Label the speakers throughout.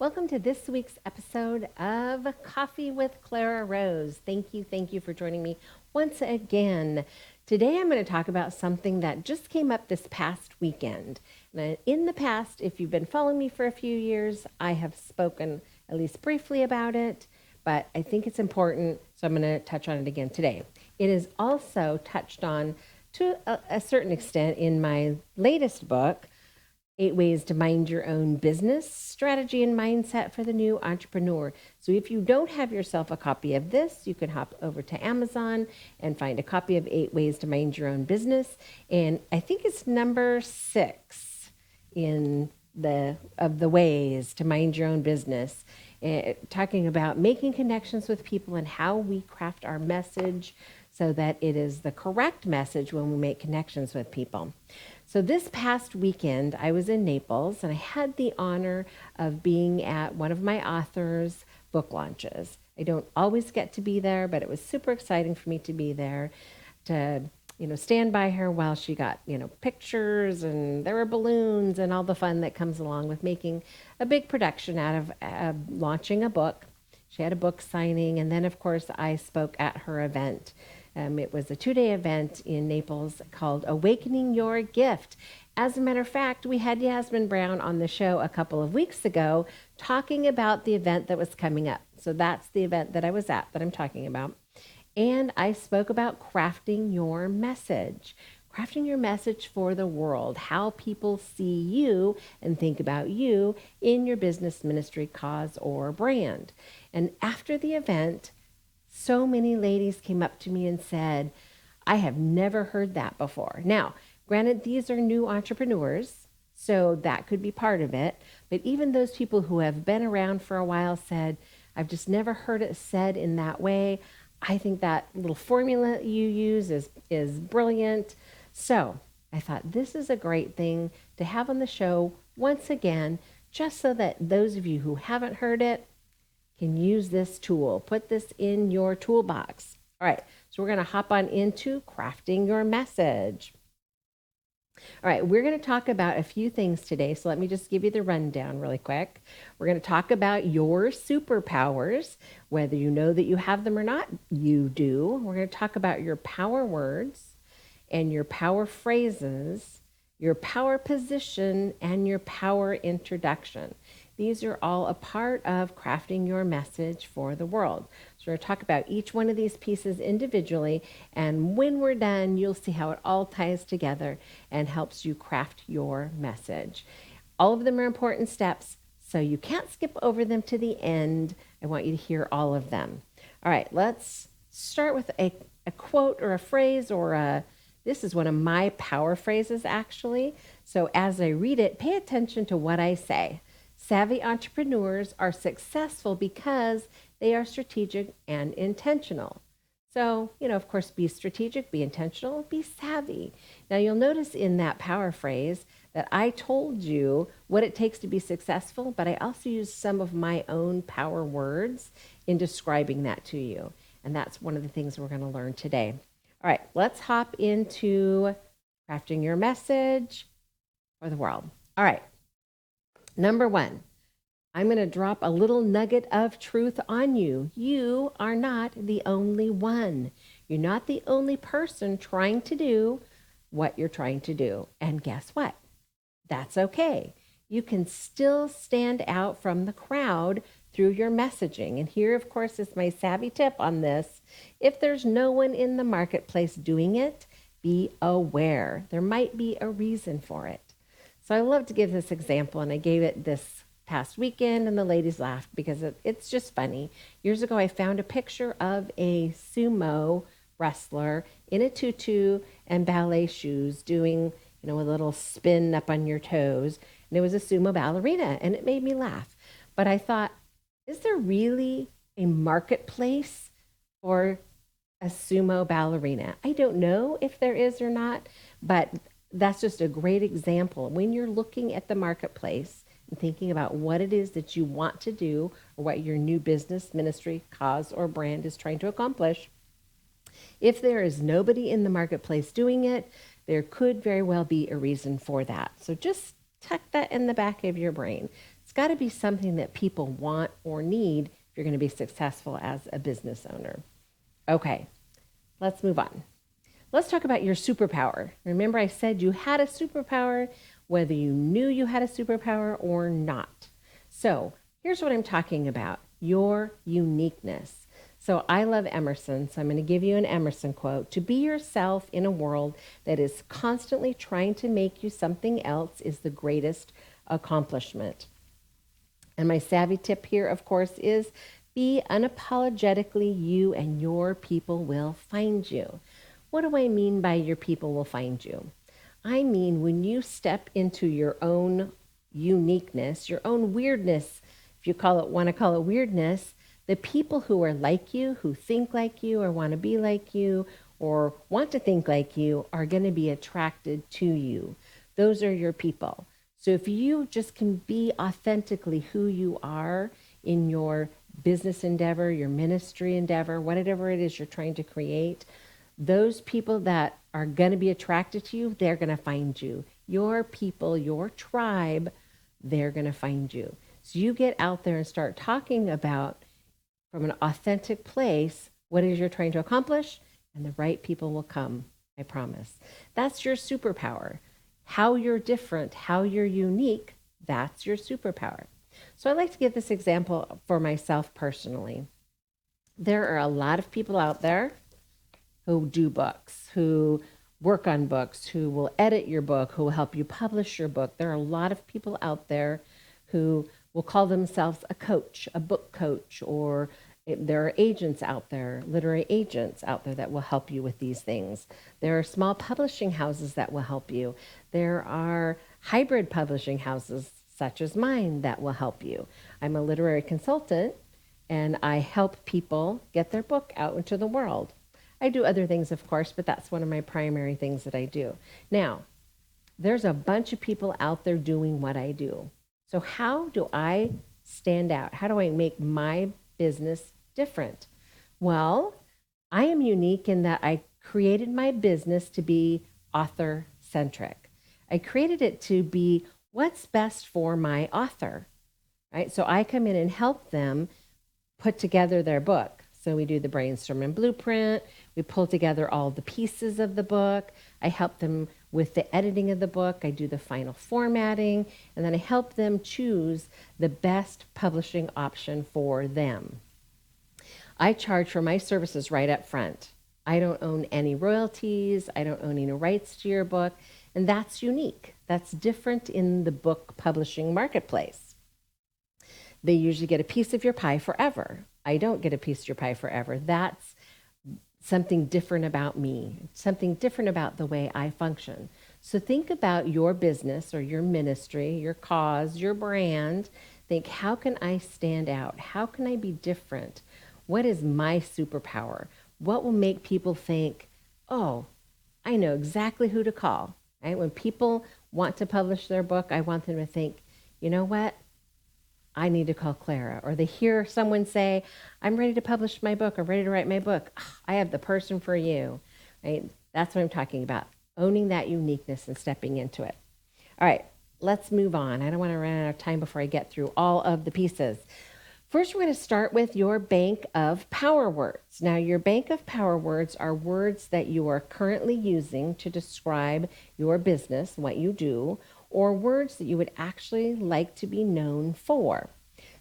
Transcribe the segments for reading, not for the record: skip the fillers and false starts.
Speaker 1: Welcome to this week's episode of Coffee with Clara Rose. Thank you for joining me once again. Today I'm going to talk about something that just came up this past weekend. Now, in the past, if you've been following me for a few years, I have spoken at least briefly about it, but I think it's important, so I'm going to touch on it again today. It is also touched on to a certain extent in my latest book, 8 Ways to Mind Your Own Business, Strategy and Mindset for the New Entrepreneur. So if you don't have yourself a copy of this, you can hop over to Amazon and find a copy of 8 Ways to Mind Your Own Business. And I think it's number 6 in the ways to mind your own business, talking about making connections with people and how we craft our message so that it is the correct message when we make connections with people. So this past weekend, I was in Naples and I had the honor of being at one of my author's book launches. I don't always get to be there, but it was super exciting for me to be there to, stand by her while she got, pictures, and there were balloons and all the fun that comes along with making a big production out of launching a book. She had a book signing, and then of course I spoke at her event. It was a 2-day event in Naples called Awakening Your Gift. As a matter of fact, we had Yasmin Brown on the show a couple of weeks ago talking about the event that was coming up. So that's the event that I was at that I'm talking about. And I spoke about crafting your message for the world, how people see you and think about you in your business, ministry, cause, or brand. And after the event, so many ladies came up to me and said, I have never heard that before. Now, granted, these are new entrepreneurs, so that could be part of it. But even those people who have been around for a while said, I've just never heard it said in that way. I think that little formula you use is brilliant. So I thought this is a great thing to have on the show once again, just so that those of you who haven't heard it can use this tool. Put this in your toolbox. All right, so we're going to hop on into crafting your message. All right, we're going to talk about a few things today. So let me just give you the rundown really quick. We're going to talk about your superpowers, whether you know that you have them or not, you do. We're going to talk about your power words and your power phrases, your power position, and your power introduction. These are all a part of crafting your message for the world. So we're going to talk about each one of these pieces individually, and when we're done, you'll see how it all ties together and helps you craft your message. All of them are important steps, so you can't skip over them to the end. I want you to hear all of them. All right, let's start with a quote or a phrase this is one of my power phrases, actually. So as I read it, pay attention to what I say. Savvy entrepreneurs are successful because they are strategic and intentional. So, of course, be strategic, be intentional, be savvy. Now, you'll notice in that power phrase that I told you what it takes to be successful, but I also used some of my own power words in describing that to you. And that's one of the things we're going to learn today. All right, let's hop into crafting your message for the world. All right. Number 1, I'm going to drop a little nugget of truth on you. You are not the only one. You're not the only person trying to do what you're trying to do. And guess what? That's okay. You can still stand out from the crowd through your messaging. And here, of course, is my savvy tip on this. If there's no one in the marketplace doing it, be aware. There might be a reason for it. So I love to give this example, and I gave it this past weekend, and the ladies laughed because it's just funny. Years ago, I found a picture of a sumo wrestler in a tutu and ballet shoes doing, a little spin up on your toes, and it was a sumo ballerina, and it made me laugh. But I thought, is there really a marketplace for a sumo ballerina? I don't know if there is or not, but that's just a great example. When you're looking at the marketplace and thinking about what it is that you want to do or what your new business, ministry, cause, or brand is trying to accomplish, if there is nobody in the marketplace doing it, there could very well be a reason for that. So just tuck that in the back of your brain. It's got to be something that people want or need if you're going to be successful as a business owner. Okay, let's move on. Let's talk about your superpower. Remember, I said you had a superpower, whether you knew you had a superpower or not. So here's what I'm talking about, your uniqueness. So I love Emerson, so I'm going to give you an Emerson quote. To be yourself in a world that is constantly trying to make you something else is the greatest accomplishment. And my savvy tip here, of course, is be unapologetically you and your people will find you. What do I mean by your people will find you? I mean when you step into your own uniqueness, your own weirdness, if you want to call it weirdness, the people who are like you, who think like you or want to be like you or want to think like you are going to be attracted to you. Those are your people. So if you just can be authentically who you are in your business endeavor, your ministry endeavor, whatever it is you're trying to create, those people that are going to be attracted to you, they're going to find you. Your people, your tribe, they're going to find you. So you get out there and start talking about, from an authentic place, what it is you're trying to accomplish, and the right people will come, I promise. That's your superpower. How you're different, how you're unique, that's your superpower. So I like to give this example for myself personally. There are a lot of people out there who do books, who work on books, who will edit your book, who will help you publish your book. There are a lot of people out there who will call themselves a coach, a book coach, or there are agents out there, literary agents out there that will help you with these things. There are small publishing houses that will help you. There are hybrid publishing houses such as mine that will help you. I'm a literary consultant and I help people get their book out into the world. I do other things, of course, but that's one of my primary things that I do. Now, there's a bunch of people out there doing what I do. So how do I stand out? How do I make my business different? Well, I am unique in that I created my business to be author-centric. I created it to be what's best for my author, right? So I come in and help them put together their book. So we do the brainstorm and blueprint. We pull together all the pieces of the book. I help them with the editing of the book. I do the final formatting, and then I help them choose the best publishing option for them. I charge for my services right up front. I don't own any royalties. I don't own any rights to your book. And that's unique. That's different in the book publishing marketplace. They usually get a piece of your pie forever. I don't get a piece of your pie forever. That's something different about me, something different about the way I function. So think about your business or your ministry, your cause, your brand. Think, how can I stand out? How can I be different? What is my superpower? What will make people think, oh, I know exactly who to call, right? When people want to publish their book, I want them to think, you know what? I need to call Clara. Or they hear someone say, I'm ready to publish my book. I'm ready to write my book. I have the person for you, right? That's what I'm talking about. Owning that uniqueness and stepping into it. All right, let's move on. I don't want to run out of time before I get through all of the pieces. First, we're going to start with your bank of power words. Now, your bank of power words are words that you are currently using to describe your business, what you do, or words that you would actually like to be known for.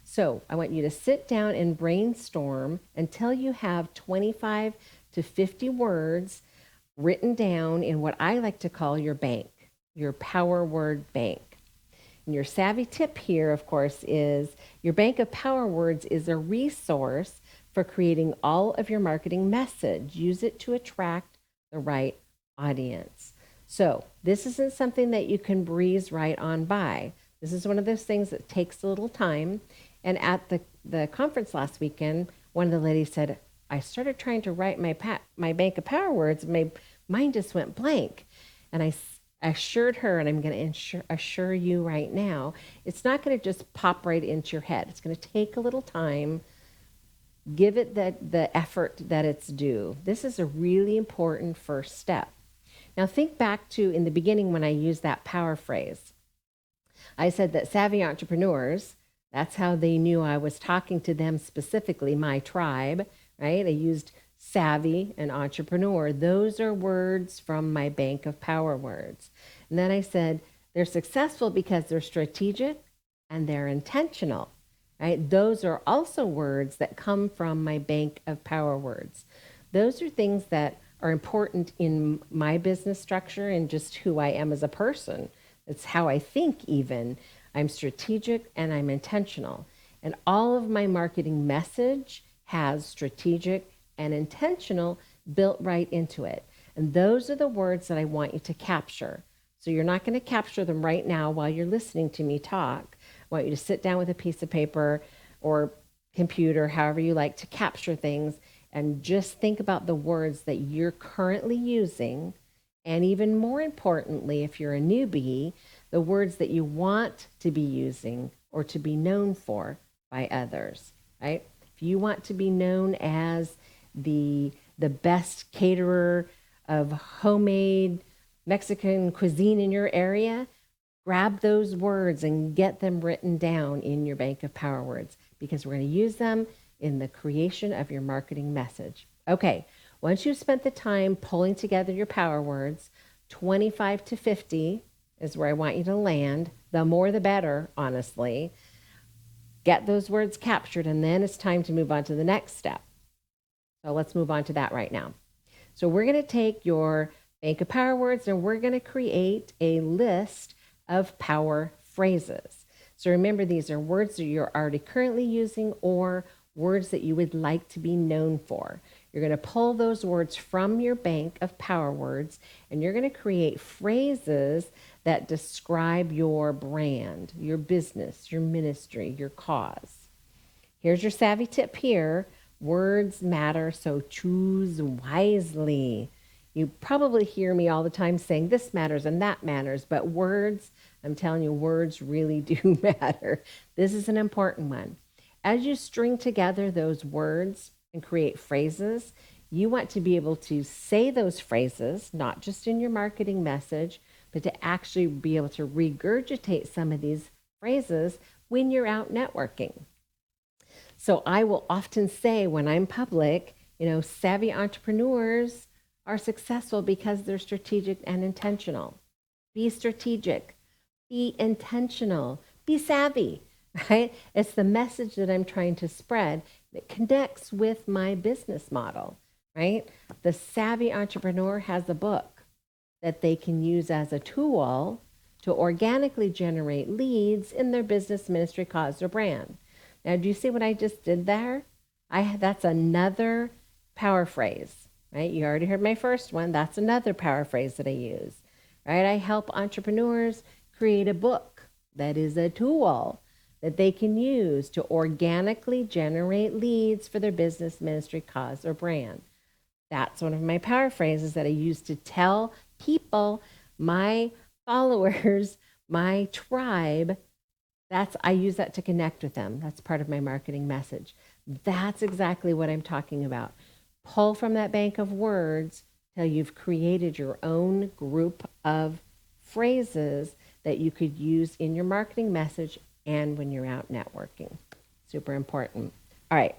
Speaker 1: So I want you to sit down and brainstorm until you have 25 to 50 words written down in what I like to call your bank, your power word bank. And your savvy tip here, of course, is your bank of power words is a resource for creating all of your marketing message. Use it to attract the right audience. So this isn't something that you can breeze right on by. This is one of those things that takes a little time. And at the conference last weekend, one of the ladies said, I started trying to write my bank of power words, and my mind just went blank. And I assured her, and I'm going to assure you right now, it's not going to just pop right into your head. It's going to take a little time. Give it the effort that it's due. This is a really important first step. Now think back to in the beginning when I used that power phrase. I said that savvy entrepreneurs, that's how they knew I was talking to them specifically, my tribe, right? I used savvy and entrepreneur. Those are words from my bank of power words. And then I said, they're successful because they're strategic and they're intentional, right? Those are also words that come from my bank of power words. Those are things that are important in my business structure and just who I am as a person. It's how I think, even. I'm strategic and I'm intentional. And all of my marketing message has strategic and intentional built right into it. And those are the words that I want you to capture. So you're not going to capture them right now while you're listening to me talk. I want you to sit down with a piece of paper or computer, however you like to capture things, and just think about the words that you're currently using. And even more importantly, if you're a newbie, the words that you want to be using or to be known for by others, right? If you want to be known as the best caterer of homemade Mexican cuisine in your area, grab those words and get them written down in your bank of power words, because we're going to use them in the creation of your marketing message. Okay, once you've spent the time pulling together your power words, 25 to 50 is where I want you to land. The more the better, honestly. Get those words captured, and then it's time to move on to the next step. So let's move on to that right now. So we're going to take your bank of power words and we're going to create a list of power phrases. So remember, these are words that you're already currently using or words that you would like to be known for. You're going to pull those words from your bank of power words and you're going to create phrases that describe your brand, your business, your ministry, your cause. Here's your savvy tip here. Words matter, so choose wisely. You probably hear me all the time saying this matters and that matters, but words, I'm telling you, words really do matter. This is an important one. As you string together those words and create phrases, you want to be able to say those phrases, not just in your marketing message, but to actually be able to regurgitate some of these phrases when you're out networking. So I will often say when I'm public, savvy entrepreneurs are successful because they're strategic and intentional. Be strategic, be intentional, be savvy, right? It's the message that I'm trying to spread that connects with my business model, right? The savvy entrepreneur has a book that they can use as a tool to organically generate leads in their business, ministry, cause, or brand. Now, do you see what I just did there? That's another power phrase, right? You already heard my first one. That's another power phrase that I use, right? I help entrepreneurs create a book that is a tool that they can use to organically generate leads for their business, ministry, cause, or brand. That's one of my power phrases that I use to tell people, my followers, my tribe, I use that to connect with them. That's part of my marketing message. That's exactly what I'm talking about. Pull from that bank of words till you've created your own group of phrases that you could use in your marketing message and when you're out networking. Super important. All right.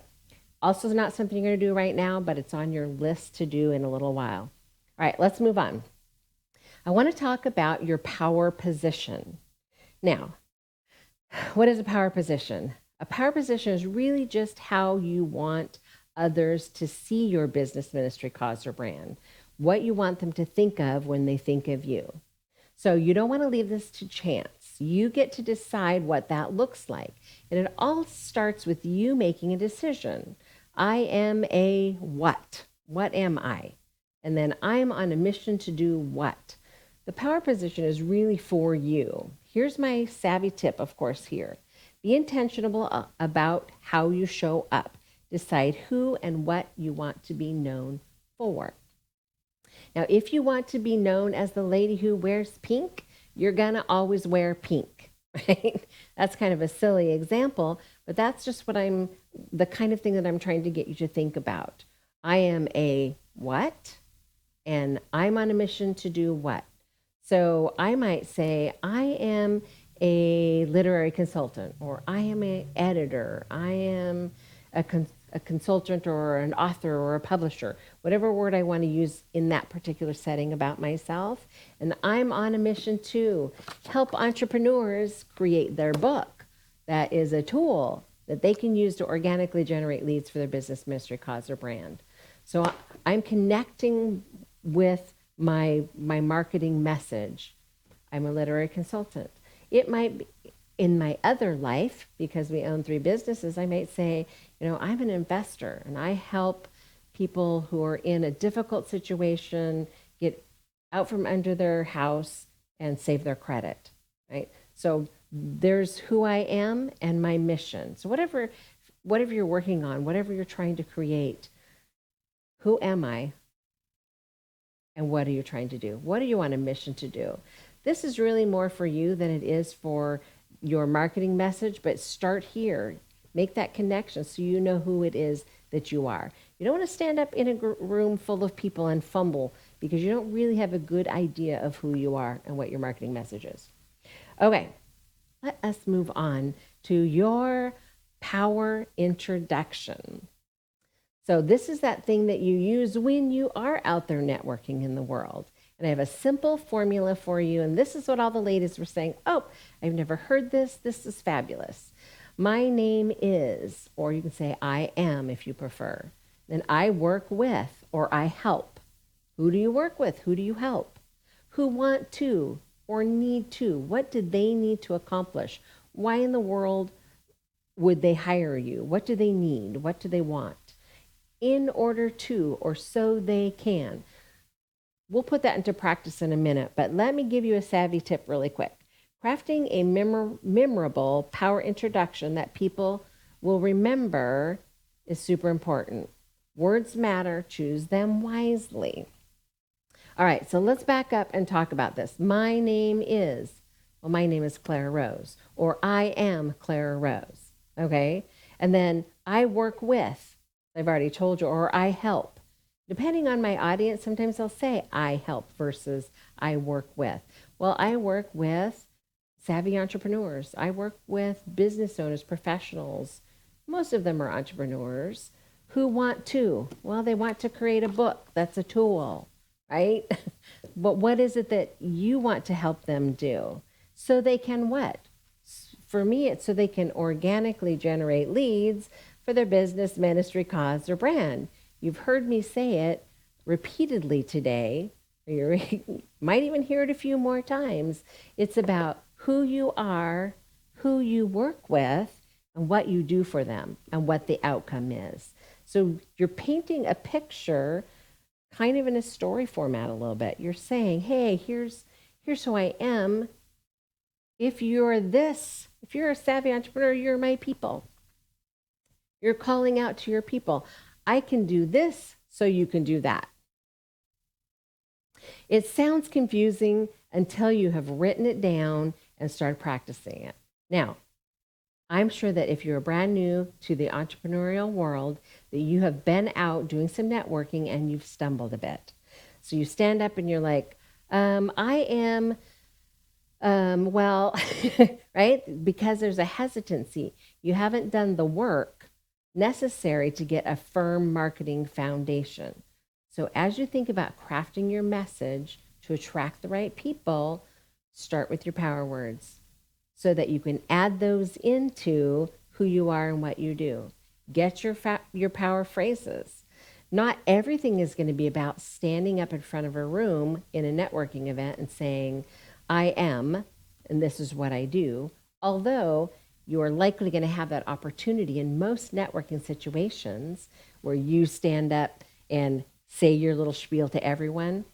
Speaker 1: Also not something you're going to do right now, but it's on your list to do in a little while. All right, let's move on. I want to talk about your power position. Now, what is a power position? A power position is really just how you want others to see your business, ministry, cause, or brand, what you want them to think of when they think of you. So you don't want to leave this to chance. You get to decide what that looks like. And it all starts with you making a decision. I am a what? What am I? And then I'm on a mission to do what? The power position is really for you. Here's my savvy tip, of course, here. Be intentional about how you show up. Decide who and what you want to be known for. Now, if you want to be known as the lady who wears pink, you're going to always wear pink, right? That's kind of a silly example, but that's just the kind of thing that I'm trying to get you to think about. I am a what? And I'm on a mission to do what? So I might say, I am a literary consultant, or I am an editor, I am a consultant or an author or a publisher, whatever word I want to use in that particular setting about myself. And I'm on a mission to help entrepreneurs create their book that is a tool that they can use to organically generate leads for their business, ministry, cause, or brand. So I'm connecting with my marketing message. I'm a literary consultant. It might be in my other life, because we own 3 businesses, I might say, I'm an investor and I help people who are in a difficult situation get out from under their house and save their credit, right? So there's who I am and my mission. So whatever you're working on, whatever you're trying to create, who am I and what are you trying to do? What are you on a mission to do? This is really more for you than it is for your marketing message, but start here. Make that connection so you know who it is that you are. You don't want to stand up in a room full of people and fumble because you don't really have a good idea of who you are and what your marketing message is. Okay, let us move on to your power introduction. So this is that thing that you use when you are out there networking in the world. And I have a simple formula for you. And this is what all the ladies were saying. Oh, I've never heard this. This is fabulous. My name is, or you can say I am if you prefer. Then I work with, or I help. Who do you work with? Who do you help? Who want to or need to? What do they need to accomplish? Why in the world would they hire you? What do they need? What do they want? In order to, or so they can. We'll put that into practice in a minute, but let me give you a savvy tip really quick. Crafting a memorable power introduction that people will remember is super important. Words matter, choose them wisely. All right, so let's back up and talk about this. My name is Clara Rose, or I am Clara Rose, okay? And then I work with, I've already told you, or I help. Depending on my audience, sometimes they'll say I help versus I work with. Well, I work with savvy entrepreneurs. I work with business owners, professionals. Most of them are entrepreneurs who want to. Well, they want to create a book. That's a tool, right? But what is it that you want to help them do? So they can what? For me, it's so they can organically generate leads for their business, ministry, cause, or brand. You've heard me say it repeatedly today. You might even hear it a few more times. It's about who you are, who you work with, and what you do for them, and what the outcome is. So you're painting a picture kind of in a story format a little bit. You're saying, hey, here's who I am. If you're a savvy entrepreneur, you're my people. You're calling out to your people. I can do this, so you can do that. It sounds confusing until you have written it down and started practicing it. Now, I'm sure that if you're brand new to the entrepreneurial world, that you have been out doing some networking and you've stumbled a bit. So you stand up and you're like, I am, right? Because there's a hesitancy. You haven't done the work necessary to get a firm marketing foundation. So as you think about crafting your message to attract the right people, start with your power words so that you can add those into who you are and what you do. Get your power phrases. Not everything is going to be about standing up in front of a room in a networking event and saying, I am, and this is what I do. Although you are likely going to have that opportunity in most networking situations where you stand up and say your little spiel to everyone.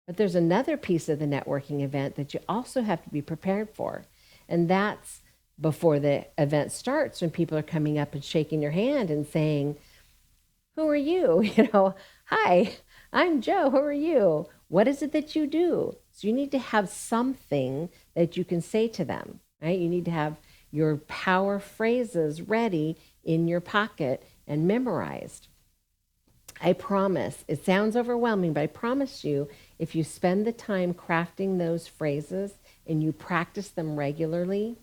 Speaker 1: But there's another piece of the networking event that you also have to be prepared for. And that's before the event starts, when people are coming up and shaking your hand and saying, who are you? Hi, I'm Joe. Who are you? What is it that you do? So you need to have something that you can say to them, right? You need to have your power phrases ready in your pocket and memorized. I promise, it sounds overwhelming, but I promise you, if you spend the time crafting those phrases and you practice them regularly,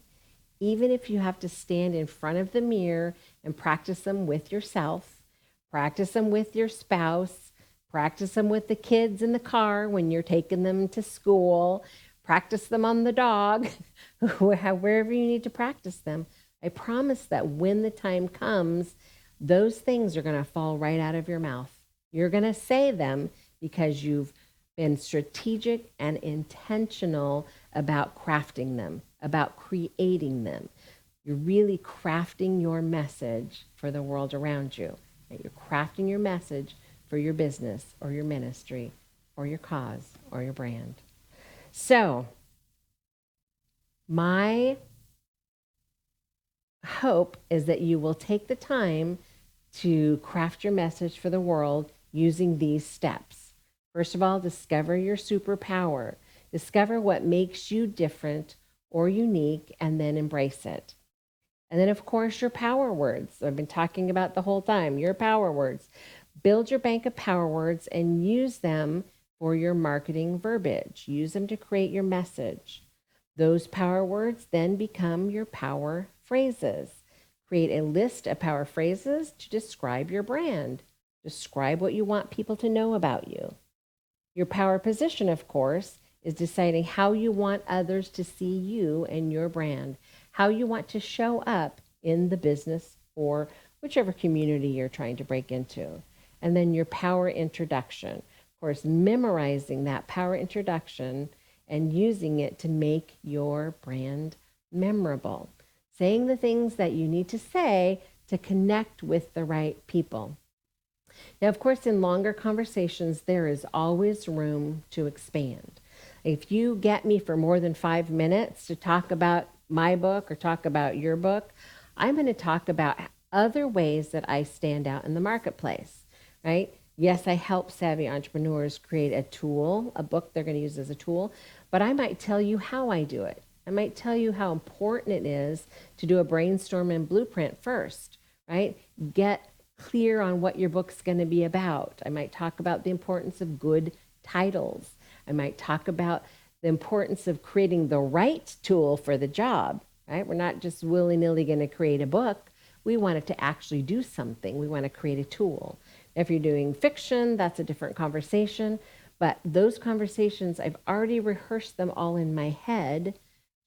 Speaker 1: even if you have to stand in front of the mirror and practice them with yourself, practice them with your spouse, practice them with the kids in the car when you're taking them to school, practice them on the dog, wherever you need to practice them. I promise that when the time comes, those things are going to fall right out of your mouth. You're going to say them because you've been strategic and intentional about crafting them, about creating them. You're really crafting your message for the world around you. You're crafting your message for your business or your ministry or your cause or your brand. So, my hope is that you will take the time to craft your message for the world using these steps. First of all, discover your superpower. Discover what makes you different or unique, and then embrace it. And then, of course, your power words. I've been talking about the whole time, your power words. Build your bank of power words and use them for your marketing verbiage. Use them to create your message. Those power words then become your power phrases. Create a list of power phrases to describe your brand. Describe what you want people to know about you. Your power position, of course, is deciding how you want others to see you and your brand, how you want to show up in the business or whichever community you're trying to break into. And then your power introduction. Of course, memorizing that power introduction and using it to make your brand memorable. Saying the things that you need to say to connect with the right people. Now, of course, in longer conversations, there is always room to expand. If you get me for more than 5 minutes to talk about my book or talk about your book, I'm going to talk about other ways that I stand out in the marketplace, right? Yes, I help savvy entrepreneurs create a tool, a book they're going to use as a tool, but I might tell you how I do it. I might tell you how important it is to do a brainstorm and blueprint first, right? Get clear on what your book's going to be about. I might talk about the importance of good titles. I might talk about the importance of creating the right tool for the job, right? We're not just willy-nilly going to create a book. We want it to actually do something. We want to create a tool. If you're doing fiction, that's a different conversation. But those conversations, I've already rehearsed them all in my head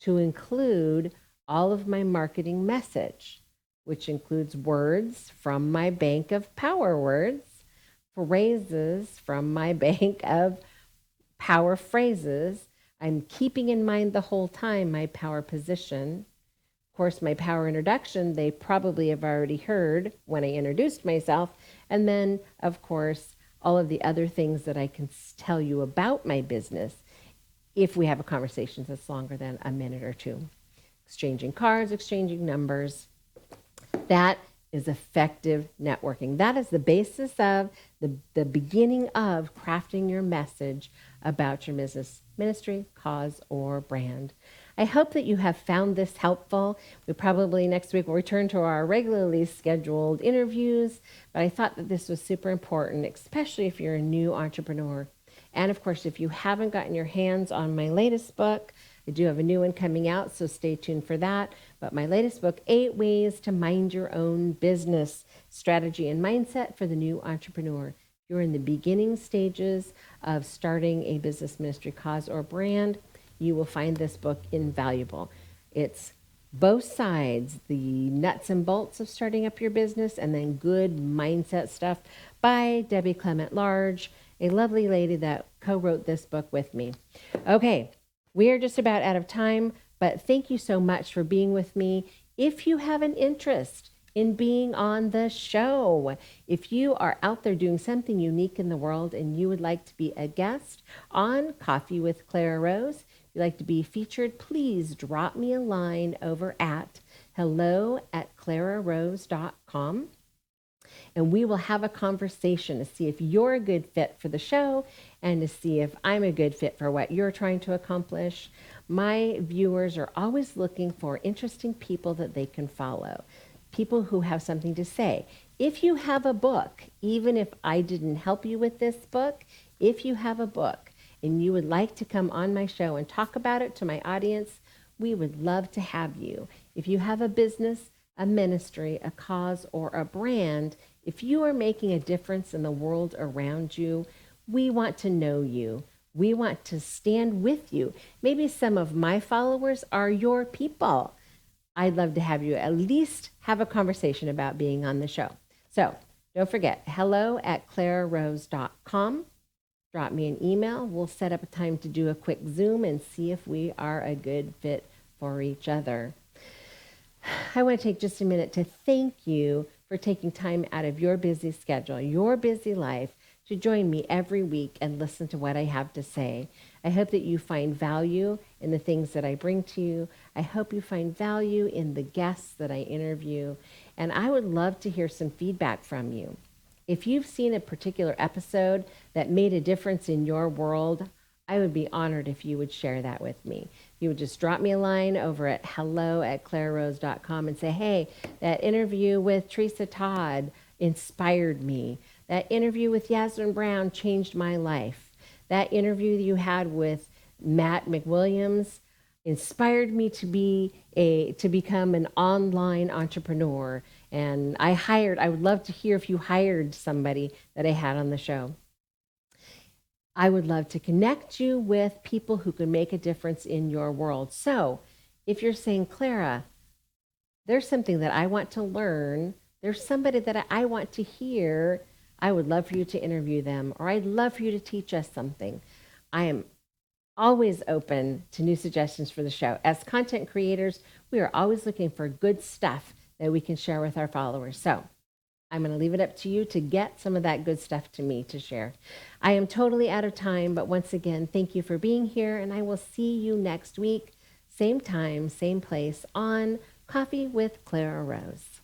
Speaker 1: to include all of my marketing message, which includes words from my bank of power words, phrases from my bank of power phrases. I'm keeping in mind the whole time my power position. Of course, my power introduction, they probably have already heard when I introduced myself. And then, of course, all of the other things that I can tell you about my business if we have a conversation that's longer than a minute or two. Exchanging cards, exchanging numbers. That is effective networking. That is the basis of the beginning of crafting your message about your business, ministry, cause, or brand. I hope that you have found this helpful. We probably next week will return to our regularly scheduled interviews, but I thought that this was super important, especially if you're a new entrepreneur. And of course, if you haven't gotten your hands on my latest book, I do have a new one coming out, so stay tuned for that. But my latest book, 8 Ways to Mind Your Own Business, Strategy and Mindset for the New Entrepreneur. You're in the beginning stages of starting a business, ministry, cause, or brand, you will find this book invaluable. It's both sides, the nuts and bolts of starting up your business, and then good mindset stuff by Debbie Clement Large, a lovely lady that co-wrote this book with me. Okay, we are just about out of time, but thank you so much for being with me. If you have an interest in being on the show, if you are out there doing something unique in the world and you would like to be a guest on Coffee with Clara Rose, if you'd like to be featured, please drop me a line over at hello@clararose.com. And we will have a conversation to see if you're a good fit for the show and to see if I'm a good fit for what you're trying to accomplish. My viewers are always looking for interesting people that they can follow, people who have something to say. If you have a book, even if I didn't help you with this book, if you have a book and you would like to come on my show and talk about it to my audience, we would love to have you. If you have a business, a ministry, a cause, or a brand, if you are making a difference in the world around you, we want to know you. We want to stand with you. Maybe some of my followers are your people. I'd love to have you at least have a conversation about being on the show. So don't forget, hello@clararose.com. Drop me an email. We'll set up a time to do a quick Zoom and see if we are a good fit for each other. I want to take just a minute to thank you for taking time out of your busy schedule, your busy life, to join me every week and listen to what I have to say. I hope that you find value in the things that I bring to you. I hope you find value in the guests that I interview. And I would love to hear some feedback from you. If you've seen a particular episode that made a difference in your world, I would be honored if you would share that with me. You would just drop me a line over at hello@clararose.com and say, hey, that interview with Teresa Todd inspired me. That interview with Yasmin Brown changed my life. That interview that you had with Matt McWilliams inspired me to become an online entrepreneur. And I would love to hear if you hired somebody that I had on the show. I would love to connect you with people who can make a difference in your world. So if you're saying, Clara, there's something that I want to learn, there's somebody that I want to hear, I would love for you to interview them, or I'd love for you to teach us something. I am always open to new suggestions for the show. As content creators, we are always looking for good stuff that we can share with our followers. So I'm going to leave it up to you to get some of that good stuff to me to share. I am totally out of time, but once again, thank you for being here, and I will see you next week, same time, same place on Coffee with Clara Rose.